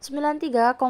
93,5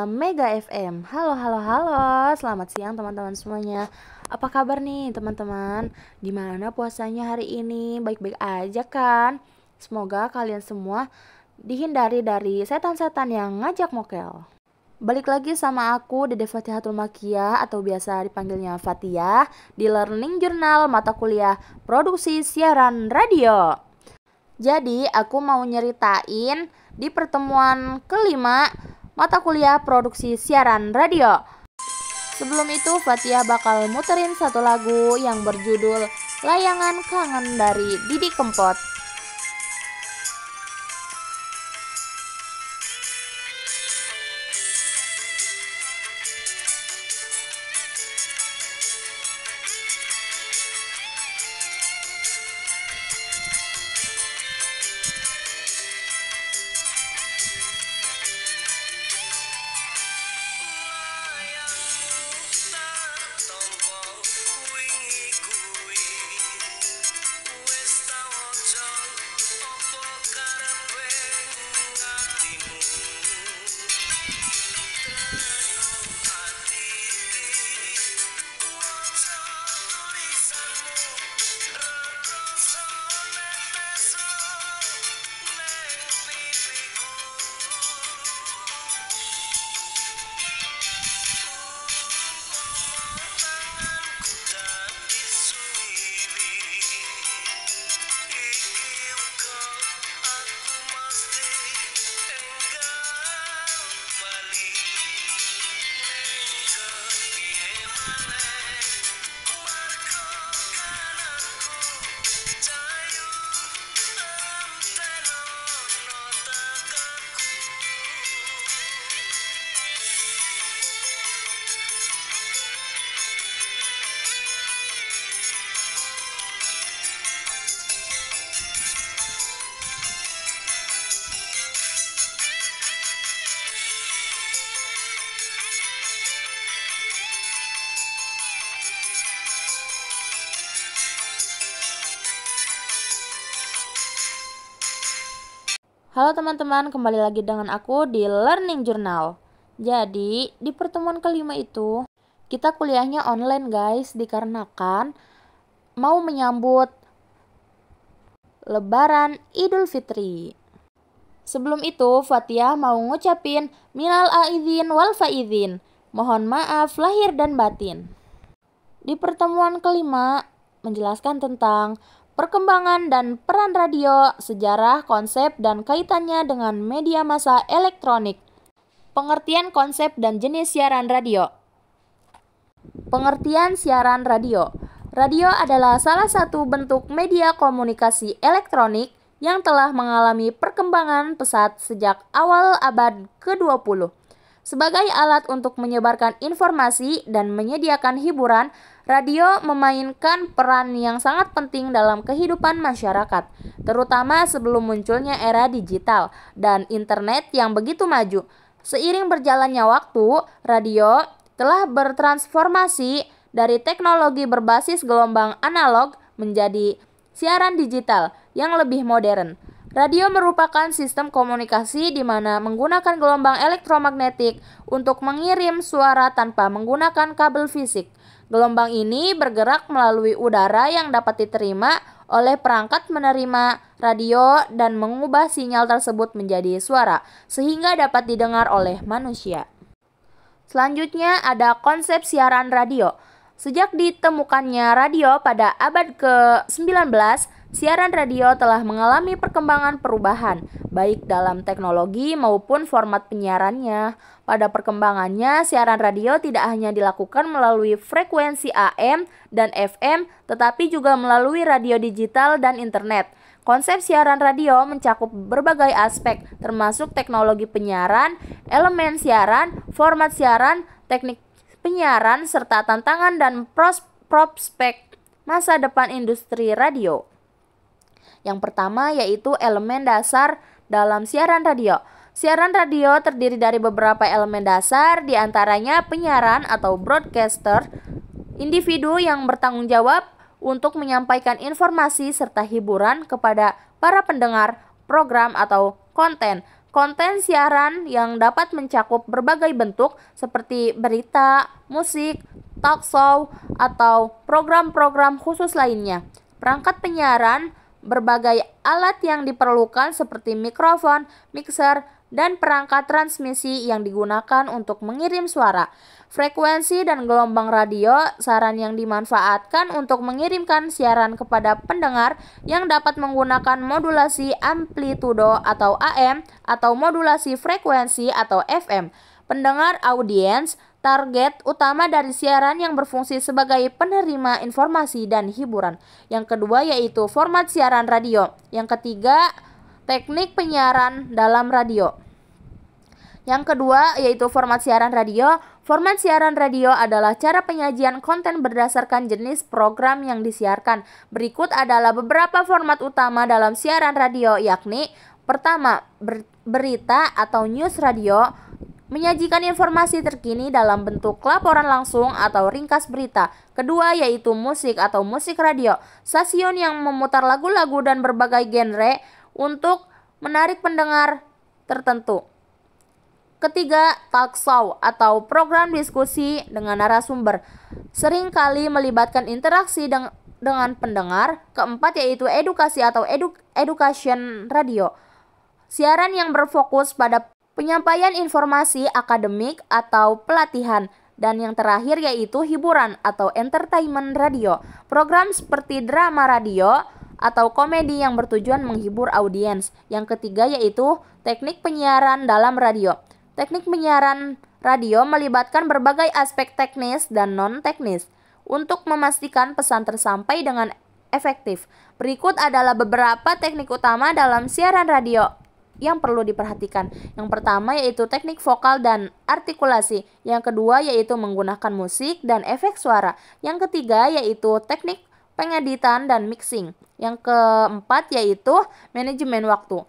Mega FM. Halo, halo, halo. Selamat siang teman-teman semuanya. Apa kabar nih teman-teman? Gimana puasanya hari ini? Baik-baik aja kan? Semoga kalian semua dihindari dari setan-setan yang ngajak mokel. Balik lagi sama aku, Dede Fatihatul Makiyah atau biasa dipanggilnya Fatihah di Learning Journal mata kuliah Produksi Siaran Radio. Jadi aku mau nyeritain di pertemuan kelima mata kuliah Produksi Siaran Radio. Sebelum itu Fatihah bakal muterin satu lagu yang berjudul Layangan Kangen dari Didi Kempot. Halo teman-teman, kembali lagi dengan aku di Learning Journal. Jadi, di pertemuan kelima itu, kita kuliahnya online guys, dikarenakan mau menyambut Lebaran Idul Fitri. Sebelum itu, Fatihah mau ngucapin minal aidin wal faidin. Mohon maaf lahir dan batin. Di pertemuan kelima, menjelaskan tentang perkembangan dan peran radio, sejarah, konsep, dan kaitannya dengan media massa elektronik. Pengertian konsep dan jenis siaran radio. Pengertian siaran radio. Radio adalah salah satu bentuk media komunikasi elektronik yang telah mengalami perkembangan pesat sejak awal abad ke-20. Sebagai alat untuk menyebarkan informasi dan menyediakan hiburan, radio memainkan peran yang sangat penting dalam kehidupan masyarakat, terutama sebelum munculnya era digital dan internet yang begitu maju. Seiring berjalannya waktu, radio telah bertransformasi dari teknologi berbasis gelombang analog menjadi siaran digital yang lebih modern. Radio merupakan sistem komunikasi di mana menggunakan gelombang elektromagnetik untuk mengirim suara tanpa menggunakan kabel fisik. Gelombang ini bergerak melalui udara yang dapat diterima oleh perangkat menerima radio dan mengubah sinyal tersebut menjadi suara, sehingga dapat didengar oleh manusia. Selanjutnya ada konsep siaran radio. Sejak ditemukannya radio pada abad ke-19, siaran radio telah mengalami perkembangan perubahan, baik dalam teknologi maupun format penyiarannya. Pada perkembangannya, siaran radio tidak hanya dilakukan melalui frekuensi AM dan FM, tetapi juga melalui radio digital dan internet. Konsep siaran radio mencakup berbagai aspek, termasuk teknologi penyiaran, elemen siaran, format siaran, teknik penyiaran, serta tantangan dan prospek masa depan industri radio. Yang pertama yaitu elemen dasar dalam siaran radio. Siaran radio terdiri dari beberapa elemen dasar, diantaranya penyiaran atau broadcaster, individu yang bertanggung jawab untuk menyampaikan informasi serta hiburan kepada para pendengar program atau konten. konten siaran yang dapat mencakup berbagai bentuk seperti berita, musik, talk show, atau program-program khusus lainnya. Perangkat penyiaran, berbagai alat yang diperlukan seperti mikrofon, mixer, dan perangkat transmisi yang digunakan untuk mengirim suara. Frekuensi dan gelombang radio, saran yang dimanfaatkan untuk mengirimkan siaran kepada pendengar yang dapat menggunakan modulasi amplitudo atau AM atau modulasi frekuensi atau FM. Pendengar audiens, target utama dari siaran yang berfungsi sebagai penerima informasi dan hiburan. Yang kedua yaitu format siaran radio. Yang ketiga, teknik penyiaran dalam radio. Yang kedua yaitu format siaran radio. Format siaran radio adalah cara penyajian konten berdasarkan jenis program yang disiarkan. Berikut adalah beberapa format utama dalam siaran radio, yakni pertama, berita atau news radio, menyajikan informasi terkini dalam bentuk laporan langsung atau ringkas berita. Kedua yaitu musik atau musik radio, stasiun yang memutar lagu-lagu dan berbagai genre untuk menarik pendengar tertentu. Ketiga, talk show atau program diskusi dengan narasumber, seringkali melibatkan interaksi dengan pendengar. Keempat yaitu edukasi atau education radio, siaran yang berfokus pada penyampaian informasi akademik atau pelatihan. Dan yang terakhir yaitu hiburan atau entertainment radio, program seperti drama radio atau komedi yang bertujuan menghibur audiens. Yang ketiga yaitu teknik penyiaran dalam radio. Teknik penyiaran radio melibatkan berbagai aspek teknis dan non-teknis untuk memastikan pesan tersampai dengan efektif. Berikut adalah beberapa teknik utama dalam siaran radio yang perlu diperhatikan. Yang pertama yaitu teknik vokal dan artikulasi. Yang kedua yaitu menggunakan musik dan efek suara. Yang ketiga yaitu teknik pengeditan dan mixing. Yang keempat yaitu manajemen waktu.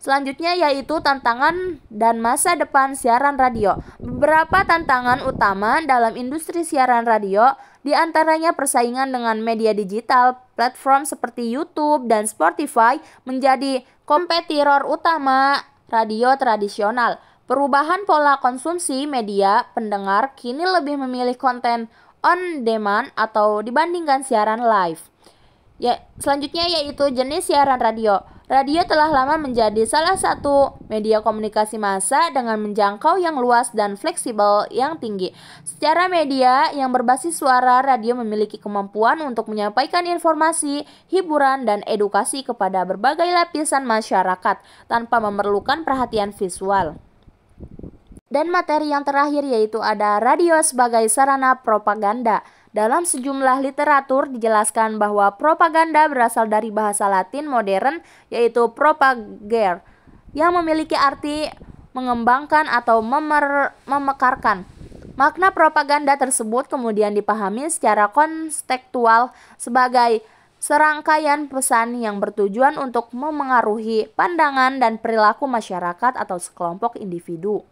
Selanjutnya yaitu tantangan dan masa depan siaran radio. Beberapa tantangan utama dalam industri siaran radio diantaranya persaingan dengan media digital. Platform seperti YouTube dan Spotify menjadi kompetitor utama radio tradisional. Perubahan pola konsumsi media, pendengar kini lebih memilih konten on demand atau dibandingkan siaran live. Selanjutnya yaitu jenis siaran radio. Radio telah lama menjadi salah satu media komunikasi massa dengan menjangkau yang luas dan fleksibel yang tinggi. Secara media yang berbasis suara, radio memiliki kemampuan untuk menyampaikan informasi, hiburan, dan edukasi kepada berbagai lapisan masyarakat tanpa memerlukan perhatian visual. Dan materi yang terakhir yaitu ada radio sebagai sarana propaganda. Dalam sejumlah literatur dijelaskan bahwa propaganda berasal dari bahasa Latin modern yaitu propagare yang memiliki arti mengembangkan atau memekarkan. Makna propaganda tersebut kemudian dipahami secara kontekstual sebagai serangkaian pesan yang bertujuan untuk memengaruhi pandangan dan perilaku masyarakat atau sekelompok individu.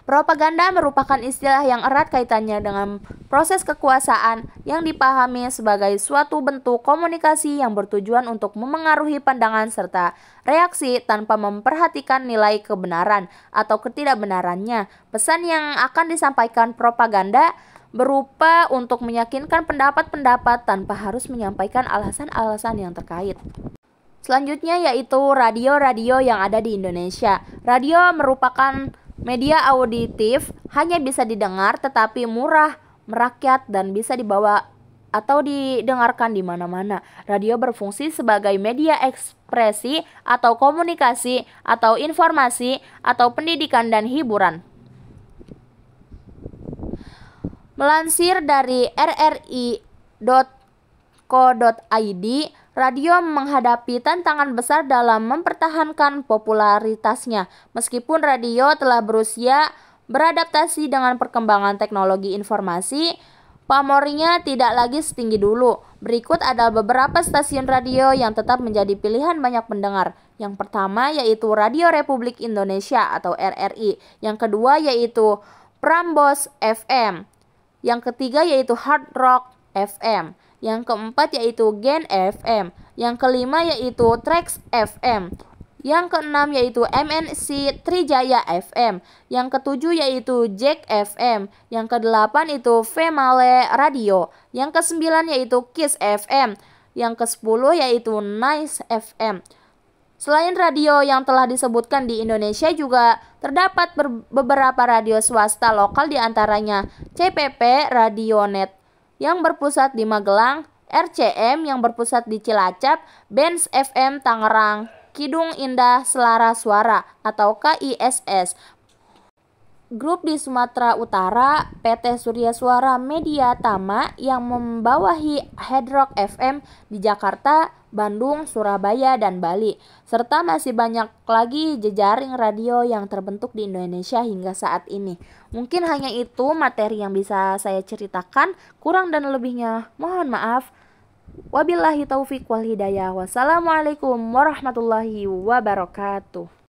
Propaganda merupakan istilah yang erat kaitannya dengan proses kekuasaan yang dipahami sebagai suatu bentuk komunikasi yang bertujuan untuk memengaruhi pandangan serta reaksi tanpa memperhatikan nilai kebenaran atau ketidakbenarannya. Pesan yang akan disampaikan propaganda berupa untuk meyakinkan pendapat-pendapat tanpa harus menyampaikan alasan-alasan yang terkait. Selanjutnya yaitu radio-radio yang ada di Indonesia. Radio merupakan media auditif, hanya bisa didengar tetapi murah, merakyat, dan bisa dibawa atau didengarkan di mana-mana. Radio berfungsi sebagai media ekspresi atau komunikasi atau informasi atau pendidikan dan hiburan. Melansir dari rri.co.id, radio menghadapi tantangan besar dalam mempertahankan popularitasnya. Meskipun radio telah berusia beradaptasi dengan perkembangan teknologi informasi, pamornya tidak lagi setinggi dulu. Berikut adalah beberapa stasiun radio yang tetap menjadi pilihan banyak pendengar. Yang pertama yaitu Radio Republik Indonesia atau RRI. Yang kedua yaitu Prambors FM. Yang ketiga yaitu Hard Rock FM. Yang keempat yaitu Gen FM. Yang kelima yaitu Trax FM. Yang keenam yaitu MNC Trijaya FM. Yang ketujuh yaitu Jack FM. Yang kedelapan itu Female Radio. Yang kesembilan yaitu Kiss FM. Yang kesepuluh yaitu Nice FM. Selain radio yang telah disebutkan di Indonesia juga terdapat beberapa radio swasta lokal diantaranya CPP Radionet yang berpusat di Magelang, RCM yang berpusat di Cilacap, Benz FM Tangerang, Kidung Indah Selara Suara atau KISS. Grup di Sumatera Utara, PT Surya Suara Media Tama yang membawahi Hard Rock FM di Jakarta, Bandung, Surabaya, dan Bali. Serta masih banyak lagi jejaring radio yang terbentuk di Indonesia hingga saat ini. Mungkin hanya itu materi yang bisa saya ceritakan, kurang dan lebihnya mohon maaf. Wabillahi taufik wal hidayah. Wassalamualaikum warahmatullahi wabarakatuh.